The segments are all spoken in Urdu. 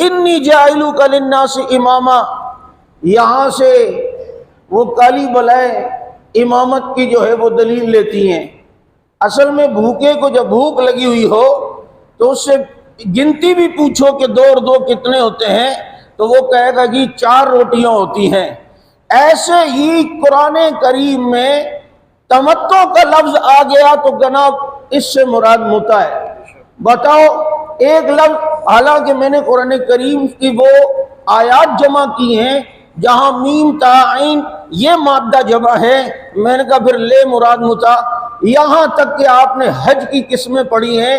انی جاعلک للناس اماما، یہاں سے وہ کالی بلائیں امامت کی جو ہے وہ دلیل لیتی ہیں۔ اصل میں بھوکے کو جب بھوک لگی ہوئی ہو تو اس سے گنتی بھی پوچھو کہ 2 اور 2 کتنے ہوتے ہیں تو وہ کہے گا جی 4 روٹیاں ہوتی ہیں۔ ایسے ہی قرآن کریم میں تمتع کا لفظ آ گیا تو جناب اس سے مراد متع ہے۔ بتاؤ ایک لفظ، حالانکہ میں نے قرآن کریم کی وہ آیات جمع کی ہیں جہاں میم تا عین یہ مادہ جمع ہے، میں نے کہا پھر لے مراد متع۔ یہاں تک کہ آپ نے حج کی قسمیں پڑھی ہیں،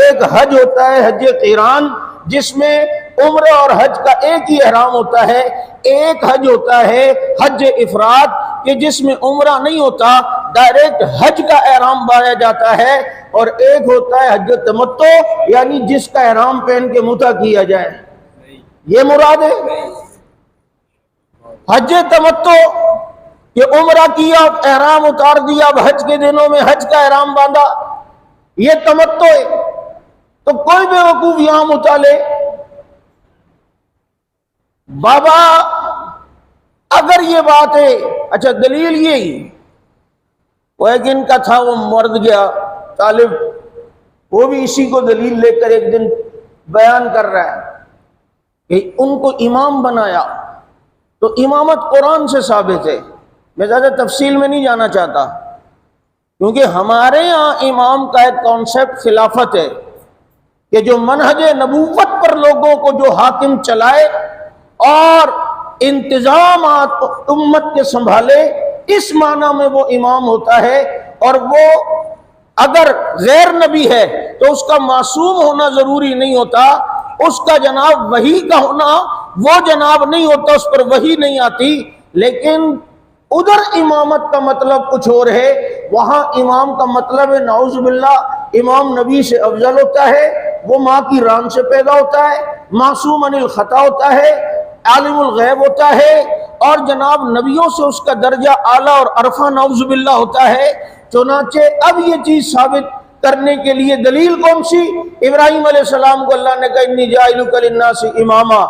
ایک حج ہوتا ہے حج قران جس میں عمرہ اور حج کا ایک ہی احرام ہوتا ہے، ایک حج ہوتا ہے حج افراد کہ جس میں عمرہ نہیں ہوتا، ڈائریکٹ حج کا احرام باندھا جاتا ہے، اور ایک ہوتا ہے حج تمتع یعنی جس کا احرام پہن کے متع کیا جائے۔ یہ مراد ہے حج تمتع کہ عمرہ کیا احرام اتار دیا، اب حج کے دنوں میں حج کا احرام باندھا، یہ تمتع ہے۔ تو کوئی بے وقوف یہاں متع لے۔ بابا اگر یہ بات ہے، اچھا دلیل یہی وہ ایک ان کا تھا، وہ مرد گیا طالب، وہ بھی اسی کو دلیل لے کر ایک دن بیان کر رہا ہے کہ ان کو امام بنایا تو امامت قرآن سے ثابت ہے۔ میں زیادہ تفصیل میں نہیں جانا چاہتا کیونکہ ہمارے ہاں امام کا ایک کانسیپٹ خلافت ہے کہ جو منہج نبوت پر لوگوں کو جو حاکم چلائے اور انتظامات امت کے سنبھالے، اس معنی میں وہ امام ہوتا ہے۔ اور وہ اگر غیر نبی ہے تو اس کا معصوم ہونا ضروری نہیں ہوتا، اس کا جناب وحی کا ہونا وہ جناب نہیں ہوتا، اس پر وحی نہیں آتی۔ لیکن ادھر امامت کا مطلب کچھ اور ہے، وہاں امام کا مطلب ہے نعوذ باللہ امام نبی سے افضل ہوتا ہے، وہ ماں کی ران سے پیدا ہوتا ہے، معصوم عن الخطا ہوتا ہے، عالم الغیب ہوتا ہے، اور جناب نبیوں سے اس کا درجہ اعلیٰ اور عرفہ نعوذ باللہ ہوتا ہے۔ چنانچہ اب یہ چیز ثابت کرنے کے لیے دلیل کون سی؟ ابراہیم علیہ السلام کو اللہ نے کہا انی جاعلک للناس اماما۔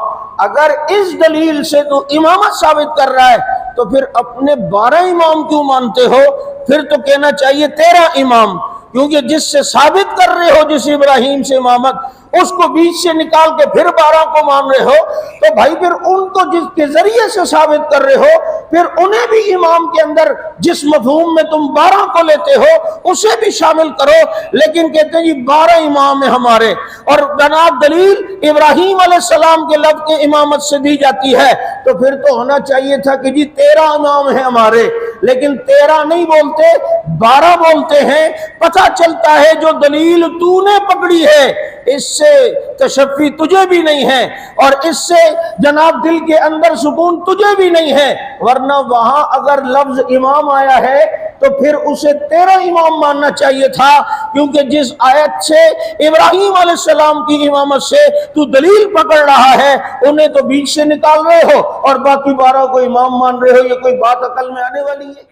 اگر اس دلیل سے تو امامت ثابت کر رہا ہے تو پھر اپنے 12 امام کیوں مانتے ہو؟ پھر تو کہنا چاہیے 13 امام، کیونکہ جس سے ثابت کر رہے ہو جس ابراہیم سے امامت، اس کو بیچ سے نکال کے پھر 12 کو مان رہے ہو، تو بھائی پھر ان کو جس کے ذریعے سے ثابت کر رہے ہو پھر انہیں بھی امام کے اندر جس مفہوم میں تم 12 کو لیتے ہو اسے بھی شامل کرو۔ لیکن کہتے ہیں جی 12 امام ہیں ہمارے، اور جناب دلیل ابراہیم علیہ السلام کے لفظ کے امامت سے دی جاتی ہے، تو پھر تو ہونا چاہیے تھا کہ جی 13 امام ہیں ہمارے، لیکن 13 نہیں بولتے 12 بولتے ہیں۔ پتہ چلتا ہے جو دلیل تو نے پکڑی ہے اس سے تشفی تجھے بھی نہیں ہے، اور اس سے جناب دل کے اندر سکون تجھے بھی نہیں ہے، ورنہ وہاں اگر لفظ امام آیا ہے تو پھر اسے 13 امام ماننا چاہیے تھا، کیونکہ جس آیت سے ابراہیم علیہ السلام کی امامت سے تو دلیل پکڑ رہا ہے انہیں تو بیچ سے نکال رہے ہو اور باقی 12 کو امام مان رہے ہو۔ یہ کوئی بات عقل میں آنے والی ہے؟